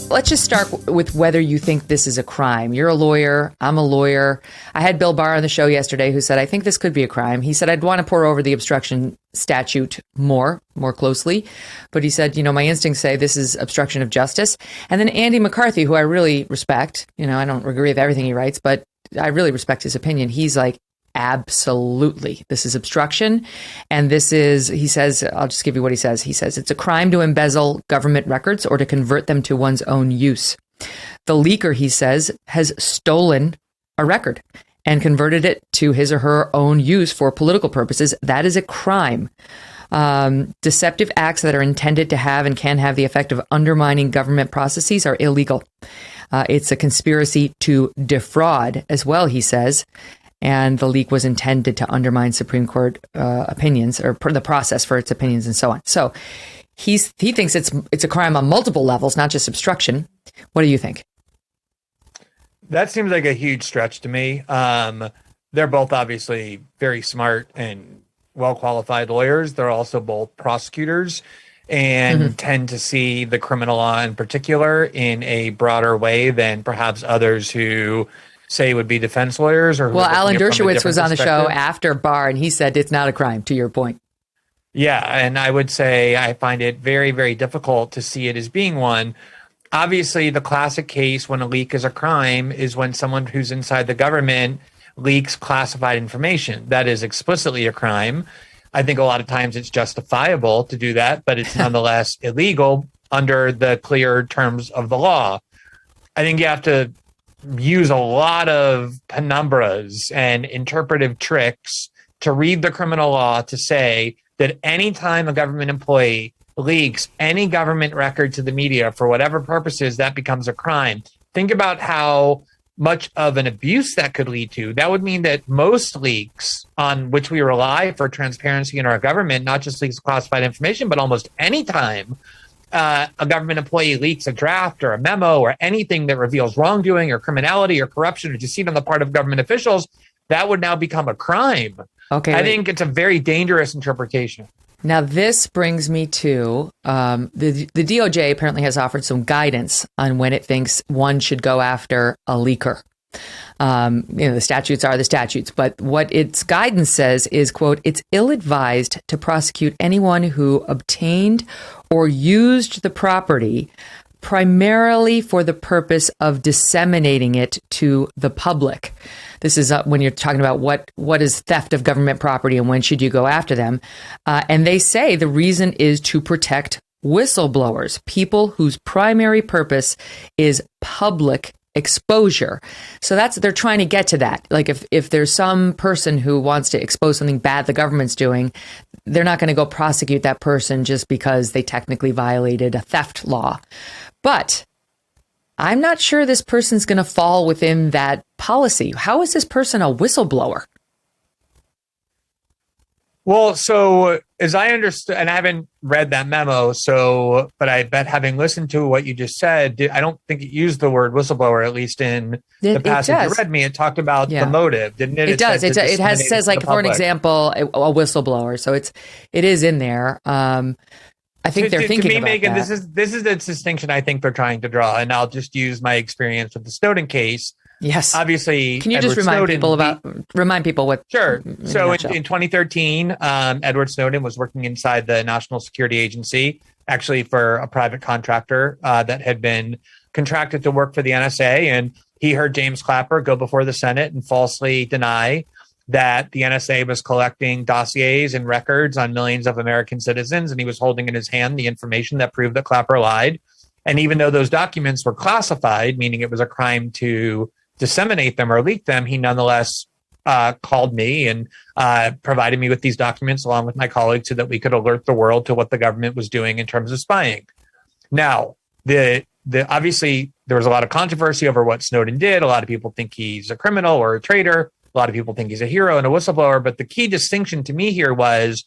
let's just start with whether you think this is a crime. You're a lawyer. I'm a lawyer. I had Bill Barr on the show yesterday who said, I think this could be a crime. He said, I'd want to pour over the obstruction statute more closely. But he said, my instincts say this is obstruction of justice. And then Andy McCarthy, who I really respect, I don't agree with everything he writes, but I really respect his opinion. He's like, absolutely. This is obstruction. And this is, he says, I'll just give you what he says. He says, it's a crime to embezzle government records or to convert them to one's own use. The leaker, he says, has stolen a record and converted it to his or her own use for political purposes. That is a crime. Deceptive acts that are intended to have and can have the effect of undermining government processes are illegal. It's a conspiracy to defraud as well, he says. And the leak was intended to undermine Supreme Court opinions or the process for its opinions and so on. So he thinks it's a crime on multiple levels, not just obstruction. What do you think? That seems like a huge stretch to me. They're both obviously very smart and well-qualified lawyers. They're also both prosecutors and tend to see the criminal law in particular in a broader way than perhaps others who say would be defense lawyers. Or Alan Dershowitz was on the show after Barr, and he said it's not a crime, to your point. Yeah, and I would say I find it very, very difficult to see it as being one. Obviously, the classic case when a leak is a crime is when someone who's inside the government leaks classified information. That is explicitly a crime. I think a lot of times it's justifiable to do that, but it's nonetheless illegal under the clear terms of the law. I think you have to use a lot of penumbras and interpretive tricks to read the criminal law to say that anytime a government employee leaks any government record to the media for whatever purposes, that becomes a crime. Think about how much of an abuse that could lead to. That would mean that most leaks on which we rely for transparency in our government, not just leaks of classified information, but almost any time a government employee leaks a draft or a memo or anything that reveals wrongdoing or criminality or corruption or deceit on the part of government officials, that would now become a crime. Okay, I think it's a very dangerous interpretation. Now, this brings me to the DOJ apparently has offered some guidance on when it thinks one should go after a leaker. The statutes are the statutes, but what its guidance says is, quote, it's ill-advised to prosecute anyone who obtained or used the property primarily for the purpose of disseminating it to the public. This is when you're talking about what is theft of government property and when should you go after them. And they say the reason is to protect whistleblowers, people whose primary purpose is public exposure. So they're trying to get to that. Like if there's some person who wants to expose something bad the government's doing, they're not going to go prosecute that person just because they technically violated a theft law. But I'm not sure this person's going to fall within that policy. How is this person a whistleblower? Well, so as I understood, and I haven't read that memo, but I bet having listened to what you just said, I don't think it used the word whistleblower, at least in the passage you read me. It talked about the motive, didn't it? It does. It says like, for an example, a whistleblower. So it is in there. I think they're thinking to me, about Megyn, that. this is the distinction I think they're trying to draw, and I'll just use my experience with the Snowden case. Yes. Obviously, can you just remind people what? Sure. So in 2013, Edward Snowden was working inside the National Security Agency, actually for a private contractor that had been contracted to work for the NSA, and he heard James Clapper go before the Senate and falsely deny that the NSA was collecting dossiers and records on millions of American citizens, and he was holding in his hand the information that proved that Clapper lied. And even though those documents were classified, meaning it was a crime to disseminate them or leak them, he nonetheless called me and provided me with these documents along with my colleagues so that we could alert the world to what the government was doing in terms of spying. Now, obviously, there was a lot of controversy over what Snowden did. A lot of people think he's a criminal or a traitor. A lot of people think he's a hero and a whistleblower. But the key distinction to me here was,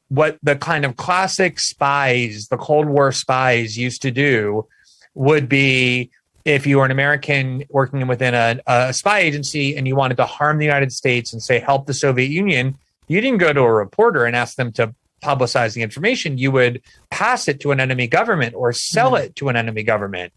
what the kind of classic spies, the Cold War spies used to do would be, if you were an American working within a spy agency and you wanted to harm the United States and say, help the Soviet Union, you didn't go to a reporter and ask them to publicizing information, you would pass it to an enemy government or sell it to an enemy government.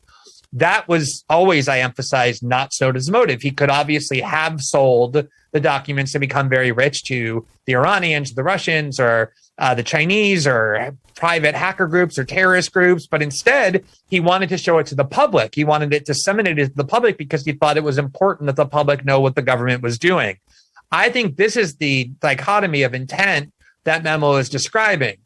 That was always, I emphasize, not Snowden's motive. He could obviously have sold the documents to become very rich to the Iranians, the Russians, or the Chinese, or private hacker groups or terrorist groups. But instead, he wanted to show it to the public. He wanted it disseminated to the public because he thought it was important that the public know what the government was doing. I think this is the dichotomy of intent that memo is describing.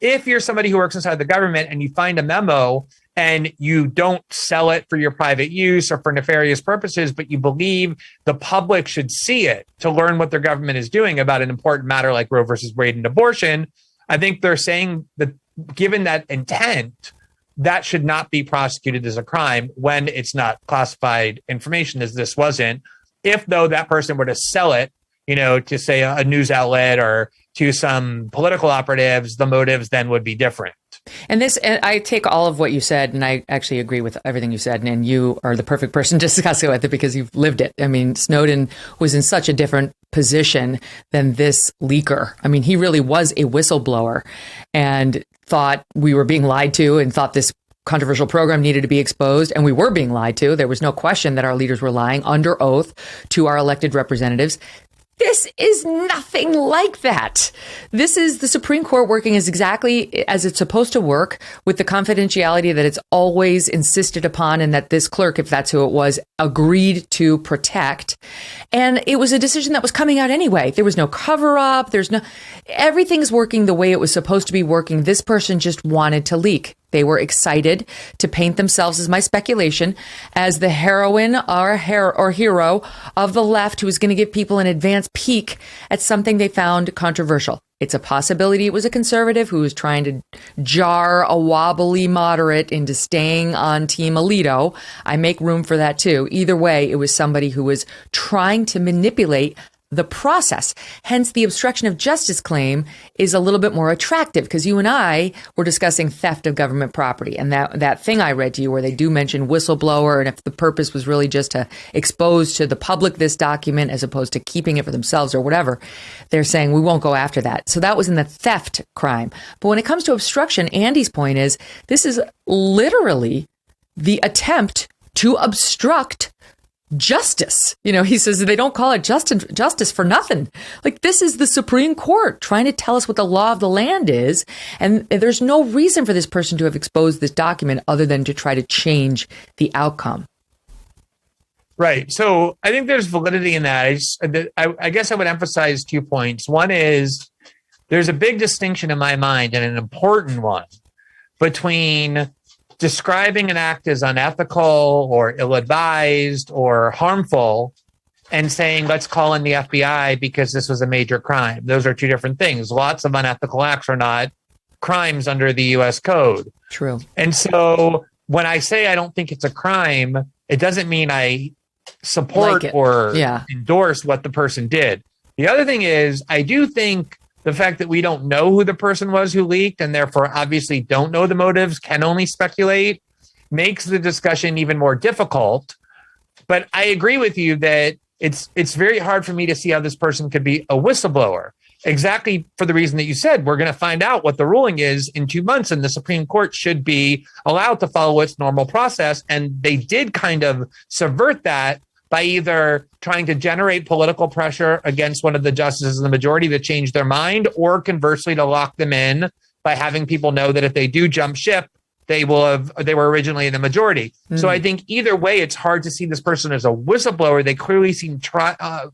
If you're somebody who works inside the government and you find a memo and you don't sell it for your private use or for nefarious purposes, but you believe the public should see it to learn what their government is doing about an important matter like Roe versus Wade and abortion, I think they're saying that given that intent, that should not be prosecuted as a crime when it's not classified information, as this wasn't. If, though, that person were to sell it, to say a news outlet or to some political operatives, the motives then would be different. And I take all of what you said, and I actually agree with everything you said, and you are the perfect person to discuss it with it because you've lived it. I mean, Snowden was in such a different position than this leaker. I mean, he really was a whistleblower and thought we were being lied to and thought this controversial program needed to be exposed, and we were being lied to. There was no question that our leaders were lying under oath to our elected representatives. This is nothing like that. This is the Supreme Court working as exactly as it's supposed to work, with the confidentiality that it's always insisted upon and that this clerk, if that's who it was, agreed to protect. And it was a decision that was coming out anyway. There was no cover up. Everything's working the way it was supposed to be working. This person just wanted to leak. They were excited to paint themselves, as my speculation, as the heroine or hero of the left who was going to give people an advance peek at something they found controversial. It's a possibility it was a conservative who was trying to jar a wobbly moderate into staying on Team Alito. I make room for that too. Either way, it was somebody who was trying to manipulate the process. Hence, the obstruction of justice claim is a little bit more attractive because you and I were discussing theft of government property. And that thing I read to you where they do mention whistleblower, and if the purpose was really just to expose to the public this document as opposed to keeping it for themselves or whatever, they're saying we won't go after that. So that was in the theft crime. But when it comes to obstruction, Andy's point is this is literally the attempt to obstruct justice. He says they don't call it justice for nothing. Like, this is the Supreme Court trying to tell us what the law of the land is. And there's no reason for this person to have exposed this document other than to try to change the outcome. Right. So I think there's validity in that. I guess I would emphasize 2 points. One is there's a big distinction in my mind, and an important one, between describing an act as unethical or ill-advised or harmful and saying, let's call in the FBI because this was a major crime. Those are two different things. Lots of unethical acts are not crimes under the U.S. Code. True. And so when I say I don't think it's a crime, it doesn't mean I support or endorse what the person did. The other thing is, I do think the fact that we don't know who the person was who leaked and therefore obviously don't know the motives, can only speculate, makes the discussion even more difficult. But I agree with you that it's very hard for me to see how this person could be a whistleblower. Exactly for the reason that you said. We're going to find out what the ruling is in 2 months, and the Supreme Court should be allowed to follow its normal process. And they did kind of subvert that by either trying to generate political pressure against one of the justices in the majority to change their mind, or conversely to lock them in by having people know that if they do jump ship, they were originally in the majority. So I think either way, it's hard to see this person as a whistleblower. They clearly seem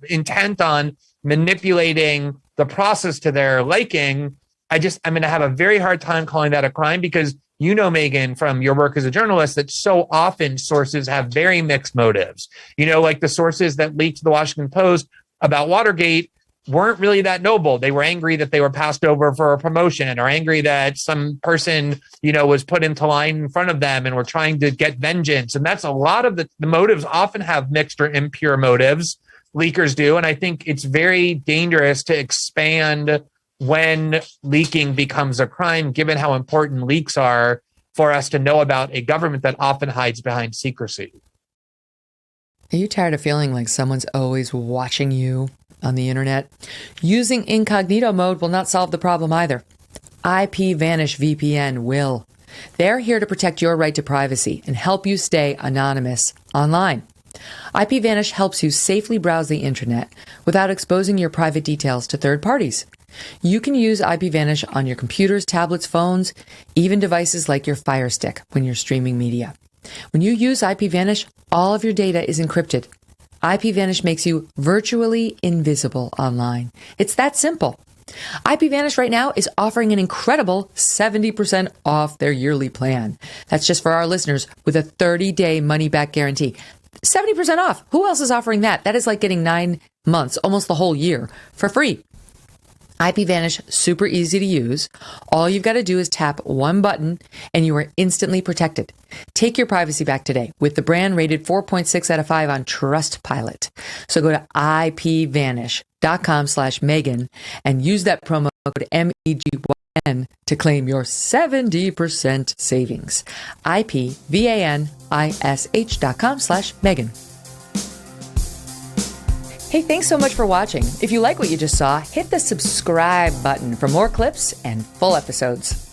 intent on manipulating the process to their liking. I'm going to have a very hard time calling that a crime because Megyn, from your work as a journalist, that so often sources have very mixed motives. Like the sources that leaked to the Washington Post about Watergate weren't really that noble. They were angry that they were passed over for a promotion, or angry that some person, was put into line in front of them and were trying to get vengeance. And that's a lot of the motives often have mixed or impure motives. Leakers do. And I think it's very dangerous to expand when leaking becomes a crime, given how important leaks are for us to know about a government that often hides behind secrecy. Are you tired of feeling like someone's always watching you on the internet? Using incognito mode will not solve the problem either. IPVanish VPN will. They're here to protect your right to privacy and help you stay anonymous online. IPVanish helps you safely browse the internet without exposing your private details to third parties. You can use IPVanish on your computers, tablets, phones, even devices like your Fire Stick when you're streaming media. When you use IPVanish, all of your data is encrypted. IPVanish makes you virtually invisible online. It's that simple. IPVanish right now is offering an incredible 70% off their yearly plan. That's just for our listeners with a 30-day money-back guarantee. 70% off. Who else is offering that? That is like getting 9 months, almost the whole year, for free. IPVanish, super easy to use. All you've got to do is tap one button and you are instantly protected. Take your privacy back today with the brand rated 4.6 out of 5 on Trustpilot. So go to ipvanish.com/Megyn and use that promo code MEGYN to claim your 70% savings. ipvanish.com/Megyn. Hey, thanks so much for watching. If you like what you just saw, hit the subscribe button for more clips and full episodes.